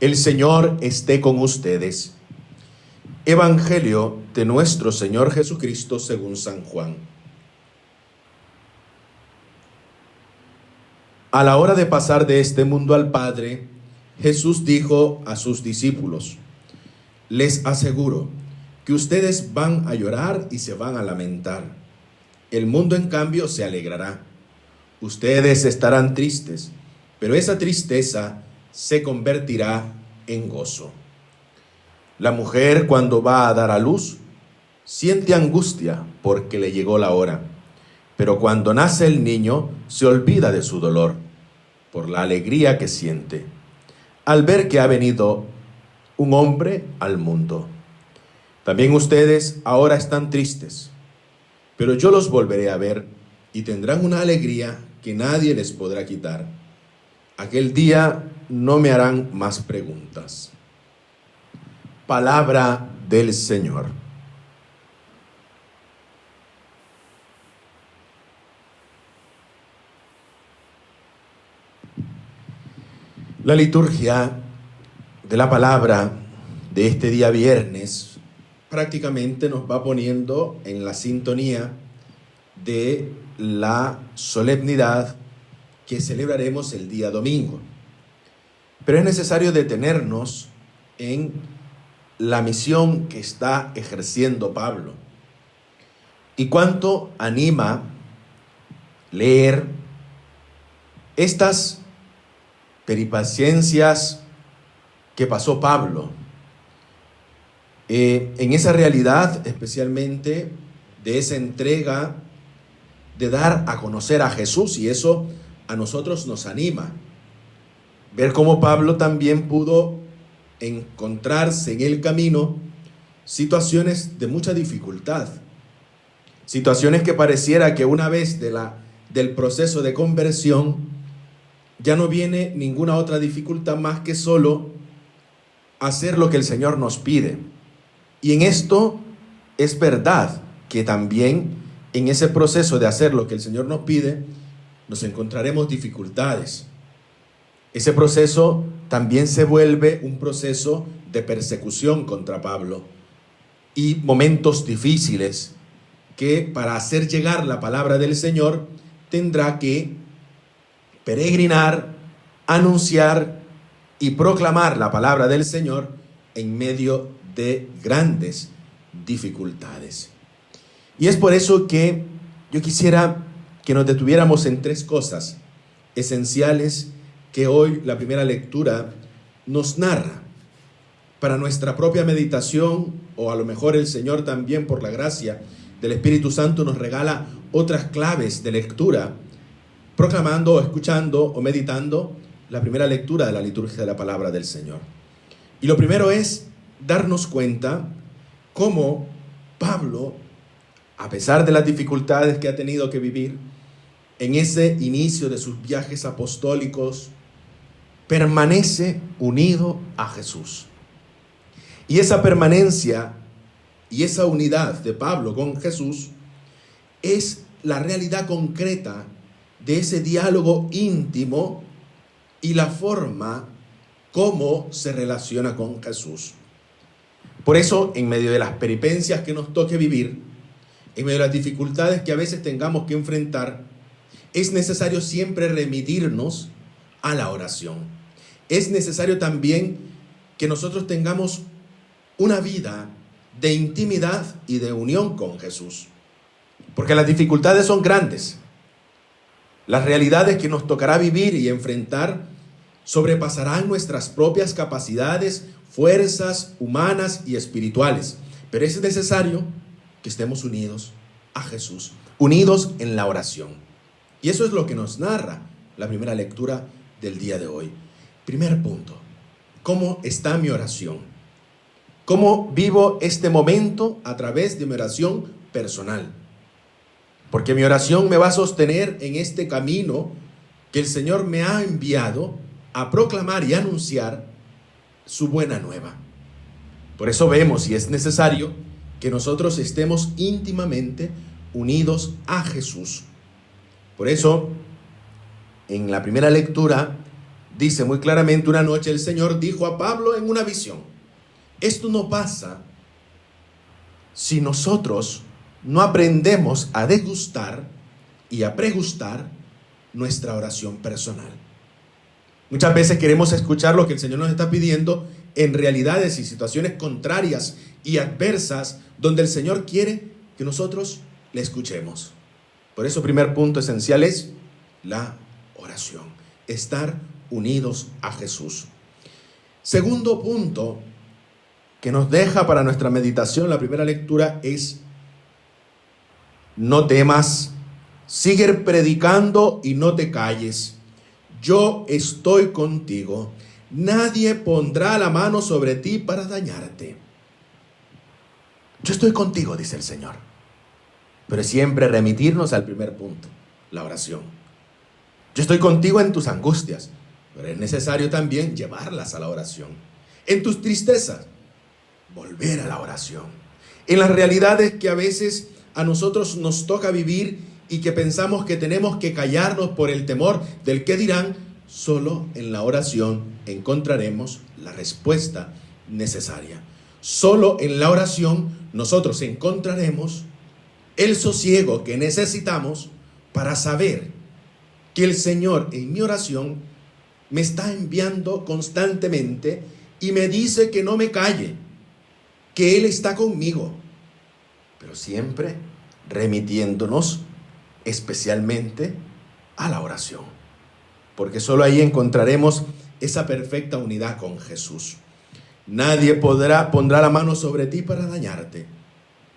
El Señor esté con ustedes. Evangelio de nuestro Señor Jesucristo según San Juan. A la hora de pasar de este mundo al Padre, Jesús dijo a sus discípulos: les aseguro que ustedes van a llorar y se van a lamentar. El mundo, en cambio, se alegrará. Ustedes estarán tristes, pero esa tristeza se convertirá en gozo. La mujer, cuando va a dar a luz, siente angustia porque le llegó la hora, pero cuando nace el niño se olvida de su dolor por la alegría que siente al ver que ha venido un hombre al mundo. También ustedes ahora están tristes, pero yo los volveré a ver y tendrán una alegría que nadie les podrá quitar. Aquel día no me harán más preguntas. Palabra del Señor. La liturgia de la palabra de este día viernes prácticamente nos va poniendo en la sintonía de la solemnidad que celebraremos el día domingo. Pero es necesario detenernos en la misión que está ejerciendo Pablo. Y cuánto anima leer estas peripaciencias que pasó Pablo, en esa realidad especialmente de esa entrega de dar a conocer a Jesús, y eso a nosotros nos anima. Ver cómo Pablo también pudo encontrarse en el camino situaciones de mucha dificultad, situaciones que pareciera que una vez del proceso de conversión ya no viene ninguna otra dificultad más que solo hacer lo que el Señor nos pide. Y en esto es verdad que también en ese proceso de hacer lo que el Señor nos pide nos encontraremos dificultades. Ese proceso también se vuelve un proceso de persecución contra Pablo y momentos difíciles que para hacer llegar la palabra del Señor tendrá que peregrinar, anunciar y proclamar la palabra del Señor en medio de grandes dificultades. Y es por eso que yo quisiera que nos detuviéramos en tres cosas esenciales que hoy la primera lectura nos narra para nuestra propia meditación, o a lo mejor el Señor también por la gracia del Espíritu Santo nos regala otras claves de lectura, proclamando o escuchando o meditando la primera lectura de la liturgia de la palabra del Señor. Y lo primero es darnos cuenta cómo Pablo, a pesar de las dificultades que ha tenido que vivir en ese inicio de sus viajes apostólicos, permanece unido a Jesús. Y esa permanencia y esa unidad de Pablo con Jesús es la realidad concreta de ese diálogo íntimo y la forma como se relaciona con Jesús. Por eso, en medio de las peripencias que nos toque vivir, en medio de las dificultades que a veces tengamos que enfrentar, es necesario siempre remitirnos a la oración. Es necesario también que nosotros tengamos una vida de intimidad y de unión con Jesús. Porque las dificultades son grandes. Las realidades que nos tocará vivir y enfrentar sobrepasarán nuestras propias capacidades, fuerzas humanas y espirituales. Pero es necesario que estemos unidos a Jesús, unidos en la oración. Y eso es lo que nos narra la primera lectura del día de hoy. Primer punto: ¿cómo está mi oración? ¿Cómo vivo este momento a través de mi oración personal? Porque mi oración me va a sostener en este camino que el Señor me ha enviado a proclamar y anunciar su buena nueva. Por eso vemos, y es necesario, que nosotros estemos íntimamente unidos a Jesús. Por eso, en la primera lectura dice muy claramente: una noche el Señor dijo a Pablo en una visión. Esto no pasa si nosotros no aprendemos a degustar y a pregustar nuestra oración personal. Muchas veces queremos escuchar lo que el Señor nos está pidiendo en realidades y situaciones contrarias y adversas, donde el Señor quiere que nosotros le escuchemos. Por eso, primer punto esencial es la oración, estar unidos a Jesús. Segundo punto que nos deja para nuestra meditación la primera lectura es: no temas, sigue predicando y no te calles. Yo estoy contigo. Nadie pondrá la mano sobre ti para dañarte. Yo estoy contigo, dice el Señor. Pero siempre remitirnos al primer punto, la oración. Yo estoy contigo en tus angustias, pero es necesario también llevarlas a la oración. En tus tristezas, volver a la oración. En las realidades que a veces a nosotros nos toca vivir y que pensamos que tenemos que callarnos por el temor del qué dirán, solo en la oración encontraremos la respuesta necesaria. Solo en la oración nosotros encontraremos el sosiego que necesitamos para saber que el Señor en mi oración me está enviando constantemente y me dice que no me calle, que Él está conmigo, pero siempre remitiéndonos especialmente a la oración, porque solo ahí encontraremos esa perfecta unidad con Jesús. Nadie pondrá la mano sobre ti para dañarte,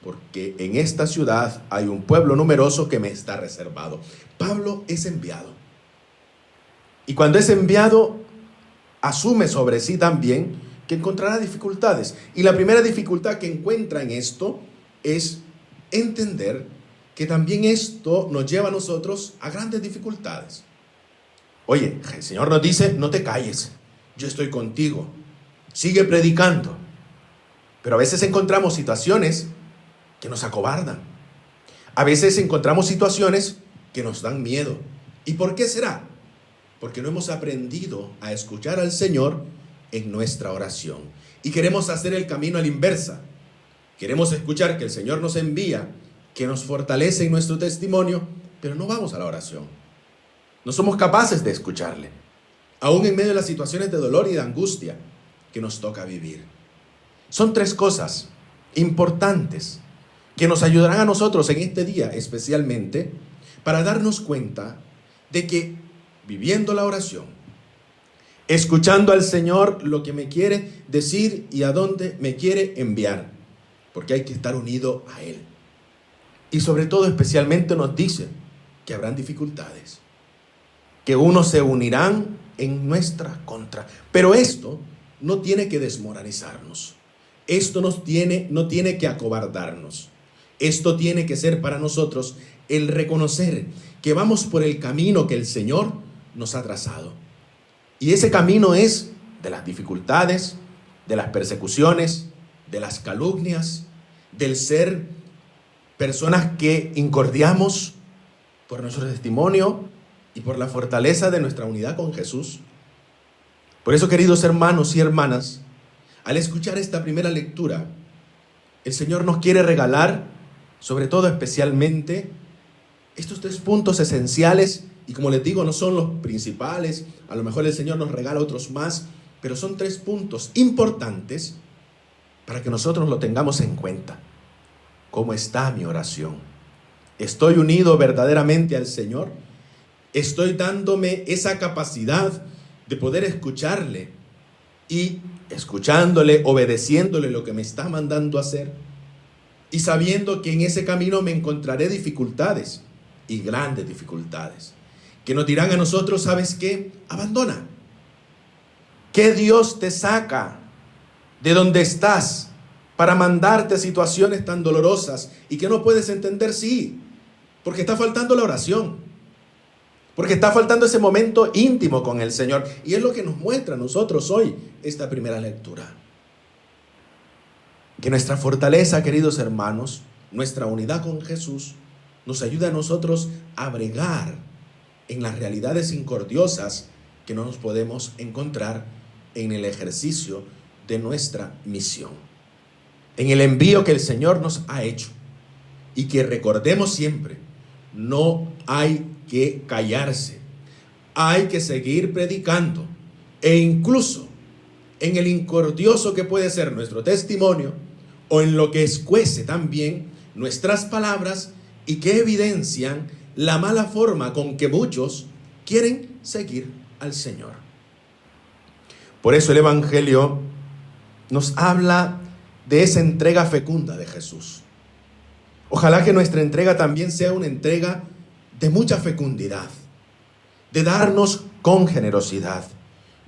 porque en esta ciudad hay un pueblo numeroso que me está reservado. Pablo es enviado, y cuando es enviado asume sobre sí también que encontrará dificultades, y la primera dificultad que encuentra en esto es entender que también esto nos lleva a nosotros a grandes dificultades. Oye, el Señor nos dice: no te calles, yo estoy contigo, sigue predicando. Pero a veces encontramos situaciones que nos acobardan. A veces encontramos situaciones que nos dan miedo. ¿Y por qué será? Porque no hemos aprendido a escuchar al Señor en nuestra oración. Y queremos hacer el camino a la inversa. Queremos escuchar que el Señor nos envía, que nos fortalece en nuestro testimonio, pero no vamos a la oración. No somos capaces de escucharle, aún en medio de las situaciones de dolor y de angustia que nos toca vivir. Son tres cosas importantes que nos ayudarán a nosotros en este día especialmente para darnos cuenta de que viviendo la oración, escuchando al Señor lo que me quiere decir y a dónde me quiere enviar, porque hay que estar unido a Él. Y sobre todo, especialmente nos dice que habrán dificultades, que unos se unirán en nuestra contra. Pero esto no tiene que desmoralizarnos. Esto no tiene que acobardarnos. Esto tiene que ser para nosotros el reconocer que vamos por el camino que el Señor nos ha trazado. Y ese camino es de las dificultades, de las persecuciones, de las calumnias, del ser personas que incordiamos por nuestro testimonio y por la fortaleza de nuestra unidad con Jesús. Por eso, queridos hermanos y hermanas, al escuchar esta primera lectura, el Señor nos quiere regalar, sobre todo especialmente, estos tres puntos esenciales. Y como les digo, no son los principales, a lo mejor el Señor nos regala otros más, pero son tres puntos importantes para que nosotros lo tengamos en cuenta. ¿Cómo está mi oración? ¿Estoy unido verdaderamente al Señor? ¿Estoy dándome esa capacidad de poder escucharle y escuchándole, obedeciéndole lo que me está mandando a hacer? Y sabiendo que en ese camino me encontraré dificultades y grandes dificultades, que nos dirán a nosotros: ¿sabes qué? Abandona. Que Dios te saca de donde estás para mandarte a situaciones tan dolorosas y que no puedes entender, sí, porque está faltando la oración, porque está faltando ese momento íntimo con el Señor. Y es lo que nos muestra a nosotros hoy esta primera lectura. Que nuestra fortaleza, queridos hermanos, nuestra unidad con Jesús, nos ayuda a nosotros a bregar en las realidades incordiosas que no nos podemos encontrar en el ejercicio de nuestra misión, en el envío que el Señor nos ha hecho. Y que recordemos siempre, no hay que callarse, hay que seguir predicando, e incluso en el incordioso que puede ser nuestro testimonio, o en lo que escuece también nuestras palabras y que evidencian la mala forma con que muchos quieren seguir al Señor. Por eso el Evangelio nos habla de esa entrega fecunda de Jesús. Ojalá que nuestra entrega también sea una entrega de mucha fecundidad, de darnos con generosidad,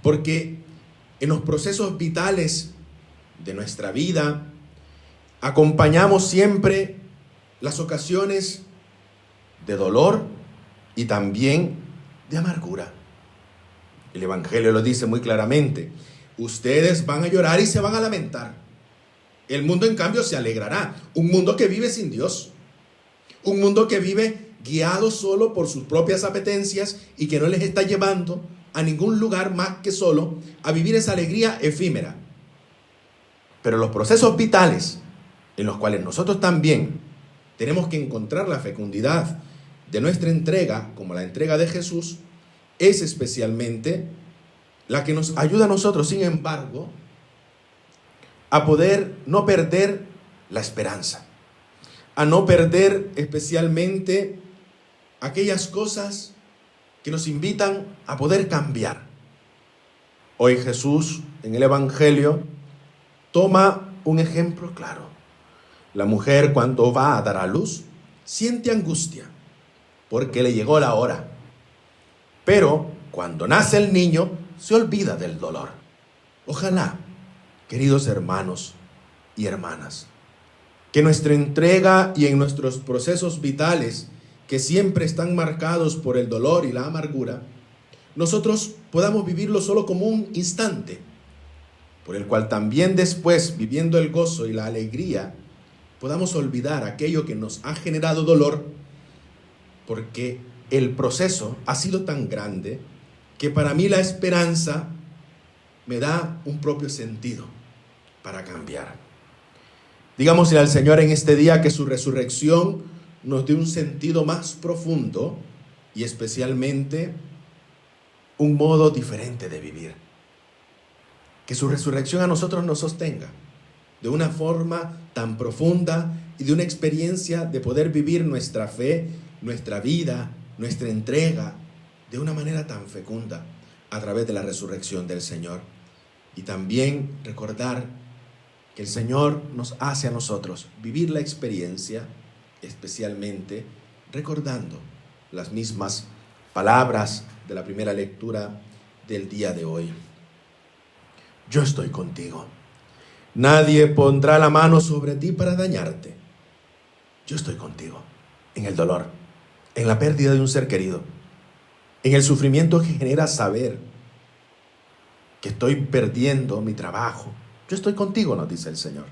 porque en los procesos vitales de nuestra vida acompañamos siempre las ocasiones de dolor y también de amargura. El Evangelio lo dice muy claramente: ustedes van a llorar y se van a lamentar. El mundo, en cambio, se alegrará. Un mundo que vive sin Dios. Un mundo que vive guiado solo por sus propias apetencias y que no les está llevando a ningún lugar más que solo a vivir esa alegría efímera. Pero los procesos vitales en los cuales nosotros también tenemos que encontrar la fecundidad de nuestra entrega, como la entrega de Jesús, es especialmente la que nos ayuda a nosotros, sin embargo, a poder no perder la esperanza, a no perder especialmente aquellas cosas que nos invitan a poder cambiar. Hoy Jesús, en el Evangelio, toma un ejemplo claro. La mujer, cuando va a dar a luz, siente angustia porque le llegó la hora. Pero cuando nace el niño, se olvida del dolor. Ojalá, queridos hermanos y hermanas, que nuestra entrega y en nuestros procesos vitales, que siempre están marcados por el dolor y la amargura, nosotros podamos vivirlo solo como un instante, por el cual también después, viviendo el gozo y la alegría, podamos olvidar aquello que nos ha generado dolor, porque el proceso ha sido tan grande que para mí la esperanza me da un propio sentido para cambiar. Digámosle al Señor en este día que su resurrección nos dé un sentido más profundo y especialmente un modo diferente de vivir. Que su resurrección a nosotros nos sostenga de una forma tan profunda y de una experiencia de poder vivir nuestra fe, nuestra vida, nuestra entrega de una manera tan fecunda a través de la resurrección del Señor. Y también recordar que el Señor nos hace a nosotros vivir la experiencia, especialmente recordando las mismas palabras de la primera lectura del día de hoy. Yo estoy contigo. Nadie pondrá la mano sobre ti para dañarte. Yo estoy contigo en el dolor, en la pérdida de un ser querido, en el sufrimiento que genera saber que estoy perdiendo mi trabajo. Yo estoy contigo, nos dice el Señor.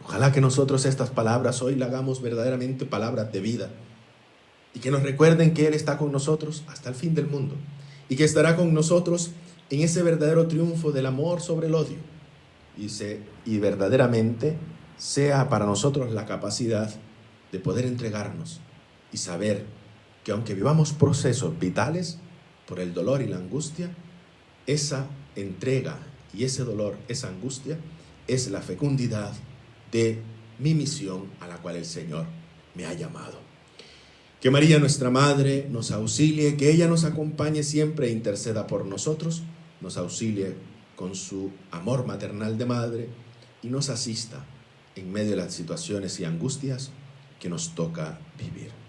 Ojalá que nosotros estas palabras hoy las hagamos verdaderamente palabras de vida y que nos recuerden que Él está con nosotros hasta el fin del mundo y que estará con nosotros en ese verdadero triunfo del amor sobre el odio y verdaderamente sea para nosotros la capacidad de poder entregarnos y saber que aunque vivamos procesos vitales por el dolor y la angustia, esa entrega y ese dolor, esa angustia, es la fecundidad de mi misión a la cual el Señor me ha llamado. Que María, nuestra Madre, nos auxilie, que ella nos acompañe siempre e interceda por nosotros, nos auxilie con su amor maternal de madre y nos asista en medio de las situaciones y angustias que nos toca vivir.